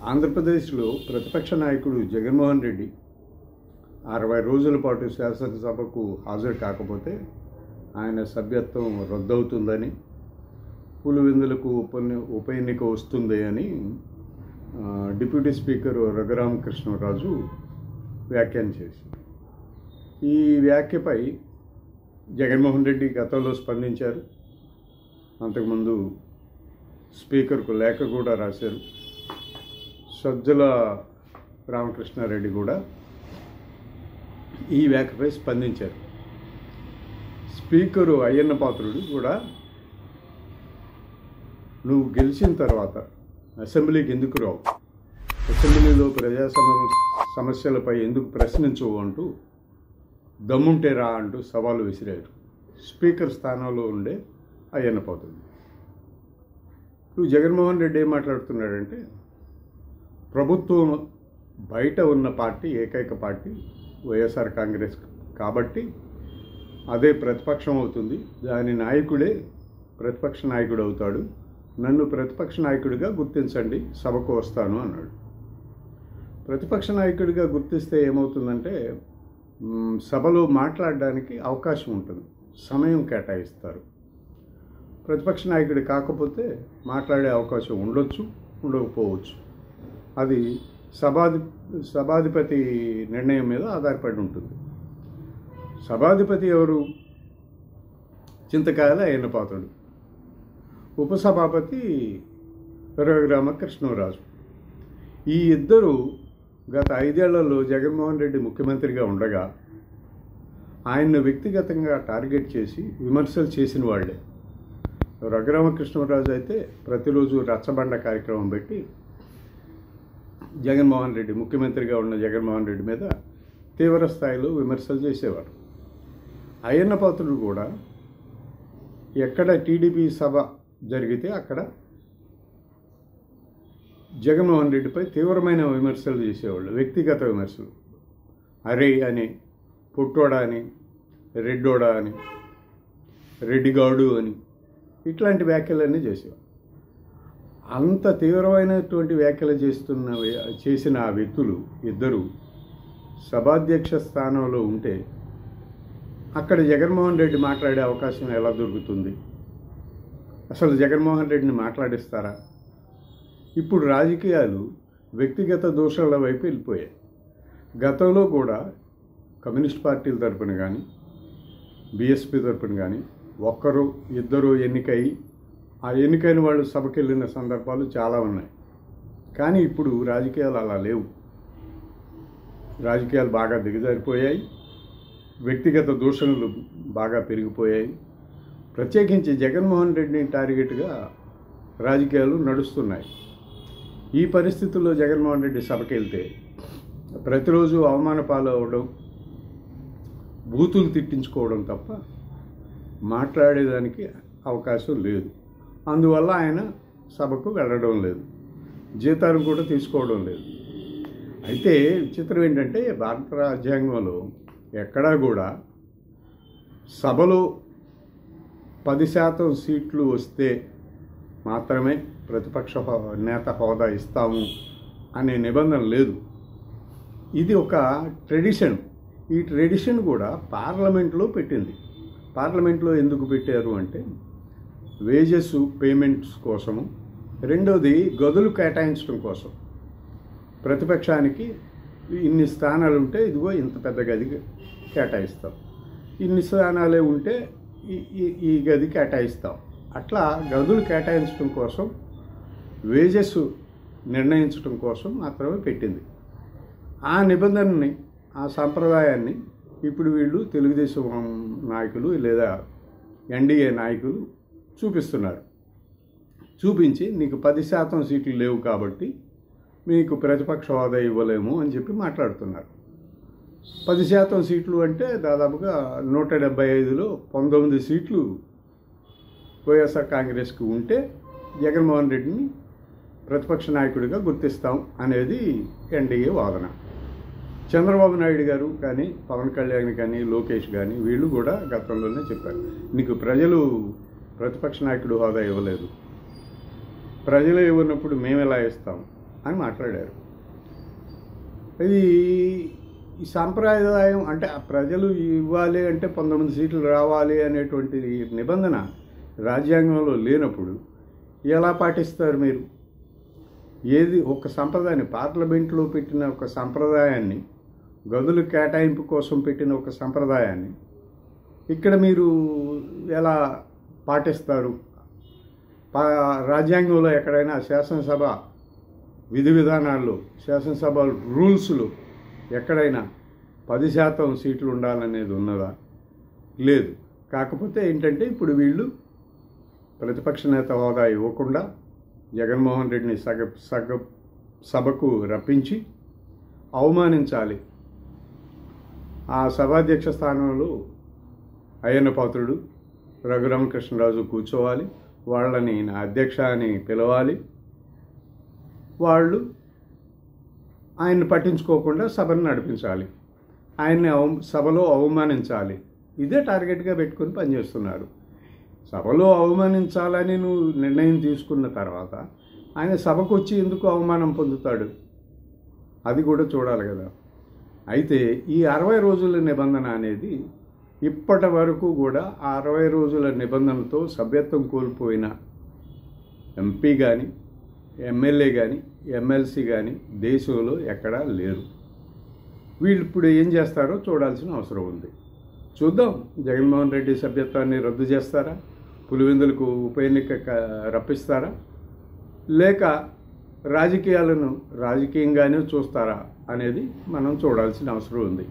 ఆంధ్రప్రదేశ్లో ప్రతిపక్ష నాయకుడు జగన్మోహన్ రెడ్డి 60 రోజుల పాటు శాసనసభకు హాజరు కాకపోతే ఆయన సభ్యత్వం రద్దవుతుందని, పులివెందులకు ఉప ఎన్నిక వస్తుంది అని డిప్యూటీ స్పీకర్ రఘురామకృష్ణరాజు వ్యాఖ్యానం చేశారు. ఈ వ్యాఖ్యపై జగన్మోహన్ రెడ్డి గతంలో స్పందించారు. అంతకుముందు స్పీకర్కు లేఖ కూడా రాశారు. సజ్జల రామకృష్ణారెడ్డి కూడా ఈ వ్యాఖ్యపై స్పందించారు. స్పీకరు అయ్యన్న పాత్రుడు కూడా నువ్వు గెలిచిన తర్వాత అసెంబ్లీకి ఎందుకు రావు, అసెంబ్లీలో ప్రజా సమస్యలపై ఎందుకు ప్రశ్నించవు అంటూ దమ్ముంటే రా అంటూ సవాలు విసిరారు స్పీకర్ స్థానంలో ఉండే అయ్యన్న పాత్రుడు. ఇప్పుడు జగన్మోహన్ రెడ్డి ఏం మాట్లాడుతున్నాడంటే, ప్రభుత్వం బయట ఉన్న పార్టీ ఏకైక పార్టీ వైఎస్ఆర్ కాంగ్రెస్ కాబట్టి అదే ప్రతిపక్షం అవుతుంది, దాని నాయకుడే ప్రతిపక్ష నాయకుడు అవుతాడు, నన్ను ప్రతిపక్ష నాయకుడిగా గుర్తించండి, సభకు వస్తాను అన్నాడు. ప్రతిపక్ష నాయకుడిగా గుర్తిస్తే ఏమవుతుందంటే సభలో మాట్లాడడానికి అవకాశం ఉంటుంది, సమయం కేటాయిస్తారు. ప్రతిపక్ష నాయకుడు కాకపోతే మాట్లాడే అవకాశం ఉండొచ్చు, ఉండకపోవచ్చు. అది సభాధిపతి నిర్ణయం మీద ఆధారపడి ఉంటుంది. సభాధిపతి ఎవరు? చింతకాయల అయ్యన్న పాత్రుడు. ఉపసభాపతి రఘురామకృష్ణరాజు. ఈ ఇద్దరు గత 5 ఏళ్లలో జగన్మోహన్ రెడ్డి ముఖ్యమంత్రిగా ఉండగా ఆయన్ను వ్యక్తిగతంగా టార్గెట్ చేసి విమర్శలు చేసిన వాళ్లే. రఘురామకృష్ణరాజు అయితే ప్రతిరోజు రచ్చబండ కార్యక్రమం పెట్టి జగన్మోహన్ రెడ్డి, ముఖ్యమంత్రిగా ఉన్న జగన్మోహన్ రెడ్డి మీద తీవ్ర స్థాయిలో విమర్శలు చేసేవారు. అయ్యన్న పాత్రుడు కూడా ఎక్కడ టీడీపీ సభ జరిగితే అక్కడ జగన్మోహన్ రెడ్డిపై తీవ్రమైన విమర్శలు చేసేవాళ్ళు, వ్యక్తిగత విమర్శలు. అరే అని, పుట్టోడా అని, రెడ్డోడా అని, రెడ్డిగాడు అని, ఇట్లాంటి వ్యాఖ్యలన్నీ చేసేవారు. అంత తీవ్రమైనటువంటి వ్యాఖ్యలు చేసిన ఆ వ్యక్తులు ఇద్దరు సభాధ్యక్ష స్థానంలో ఉంటే అక్కడ జగన్మోహన్ రెడ్డి మాట్లాడే అవకాశం ఎలా దొరుకుతుంది? అసలు జగన్మోహన్ రెడ్డిని మాట్లాడిస్తారా? ఇప్పుడు రాజకీయాలు వ్యక్తిగత దోషాల వైపు వెళ్ళిపోయాయి. గతంలో కూడా కమ్యూనిస్ట్ పార్టీల తరపున కానీ, బీఎస్పీ తరపున కానీ ఒక్కరు ఇద్దరు ఆ ఎన్నికైన వాళ్ళు సభకి వెళ్ళిన సందర్భాలు చాలా ఉన్నాయి. కానీ ఇప్పుడు రాజకీయాలు అలా లేవు. రాజకీయాలు బాగా దిగజారిపోయాయి, వ్యక్తిగత దూషణలు బాగా పెరిగిపోయాయి. ప్రత్యేకించి జగన్మోహన్ రెడ్డిని టార్గెట్గా రాజకీయాలు నడుస్తున్నాయి. ఈ పరిస్థితుల్లో జగన్మోహన్ రెడ్డి సభకి వెళ్తే ప్రతిరోజు అవమాన పాలు అవ్వడం, బూతులు తిట్టించుకోవడం తప్ప మాట్లాడేదానికి అవకాశం లేదు. అందువల్ల ఆయన సభకు వెళ్ళడం లేదు, జీతాలు కూడా తీసుకోవడం లేదు. అయితే విచిత్రం ఏంటంటే, భారత రాజ్యాంగంలో ఎక్కడా కూడా సభలో 10% సీట్లు వస్తే మాత్రమే ప్రతిపక్ష నేత హోదా ఇస్తాము అనే నిబంధన లేదు. ఇది ఒక ట్రెడిషన్. ఈ ట్రెడిషన్ కూడా పార్లమెంట్లో పెట్టింది. పార్లమెంట్లో ఎందుకు పెట్టారు అంటే వేజెస్ పేమెంట్స్ కోసము, రెండోది గదులు కేటాయించడం కోసం. ప్రతిపక్షానికి ఇన్ని స్థానాలు ఉంటే ఇదిగో ఇంత పెద్ద గది కేటాయిస్తాం, ఇన్ని స్థానాలే ఉంటే ఈ గది కేటాయిస్తాం. అట్లా గదులు కేటాయించడం కోసం, వేజెస్ నిర్ణయించడం కోసం మాత్రమే పెట్టింది. ఆ నిబంధనని, ఆ సంప్రదాయాన్ని ఇప్పుడు వీళ్ళు తెలుగుదేశం నాయకులు లేదా ఎన్డీఏ నాయకులు చూపిస్తున్నారు. చూపించి నీకు 10% సీట్లు లేవు కాబట్టి మీకు ప్రతిపక్ష హోదా ఇవ్వలేము అని చెప్పి మాట్లాడుతున్నారు. 10% సీట్లు అంటే దాదాపుగా 175లో 19 సీట్లు వైఎస్ఆర్ కాంగ్రెస్కి ఉంటే జగన్మోహన్ రెడ్డిని ప్రతిపక్ష నాయకుడిగా గుర్తిస్తాం అనేది ఎన్డీఏ వాదన. చంద్రబాబు నాయుడు గారు కానీ, పవన్ కళ్యాణ్ కానీ, లోకేష్ కానీ వీళ్ళు కూడా గతంలోనే చెప్పారు, నీకు ప్రజలు ప్రతిపక్ష నాయకుడు హోదా ఇవ్వలేదు, ప్రజలు ఇవ్వనప్పుడు మేము ఎలా ఇస్తాం, అని మాట్లాడారు. ఇది ఈ సాంప్రదాయం అంటే ఆ ప్రజలు ఇవ్వాలి అంటే 19 సీట్లు రావాలి అనేటువంటి నిబంధన రాజ్యాంగంలో లేనప్పుడు ఎలా పాటిస్తారు మీరు? ఏది ఒక సంప్రదాయాన్ని, పార్లమెంట్లో పెట్టిన ఒక సంప్రదాయాన్ని, గదులు కేటాయింపు కోసం పెట్టిన ఒక సంప్రదాయాన్ని ఇక్కడ మీరు ఎలా పాటిస్తారు? రాజ్యాంగంలో ఎక్కడైనా శాసనసభ విధి విధానాల్లో, శాసనసభ రూల్స్లో ఎక్కడైనా 10% సీట్లు ఉండాలనేది ఉన్నదా? లేదు. కాకపోతే ఏంటంటే ఇప్పుడు వీళ్ళు ప్రతిపక్ష నేత హోదా ఇవ్వకుండా జగన్మోహన్ రెడ్డిని సభకు రప్పించి అవమానించాలి. ఆ సభాధ్యక్ష స్థానంలో అయ్యన్న పాత్రుడు, రఘురామకృష్ణరాజు కూర్చోవాలి, వాళ్ళని నా అధ్యక్ష అని పిలవాలి, వాళ్ళు ఆయన్ని పట్టించుకోకుండా సభను నడిపించాలి, ఆయన్ని సభలో అవమానించాలి. ఇదే టార్గెట్గా పెట్టుకుని పనిచేస్తున్నారు. సభలో అవమానించాలని నువ్వు నిర్ణయం తీసుకున్న తర్వాత ఆయన సభకు వచ్చి ఎందుకు అవమానం పొందుతాడు? అది కూడా చూడాలి కదా. అయితే ఈ 60 రోజుల నిబంధన అనేది ఇప్పటి వరకు కూడా ఆ 60 రోజుల నిబంధనతో సభ్యత్వం కోల్పోయిన ఎంపీ కానీ, ఎమ్మెల్యే కానీ, ఎమ్మెల్సీ కానీ దేశంలో ఎక్కడా లేరు. వీళ్ళు ఇప్పుడు ఏం చేస్తారో చూడాల్సిన అవసరం ఉంది. చూద్దాం, జగన్మోహన్ రెడ్డి సభ్యత్వాన్ని రద్దు చేస్తారా, పులివెందులకు ఉప ఎన్నిక రప్పిస్తారా, లేక రాజకీయాలను రాజకీయంగానే చూస్తారా అనేది మనం చూడాల్సిన అవసరం ఉంది.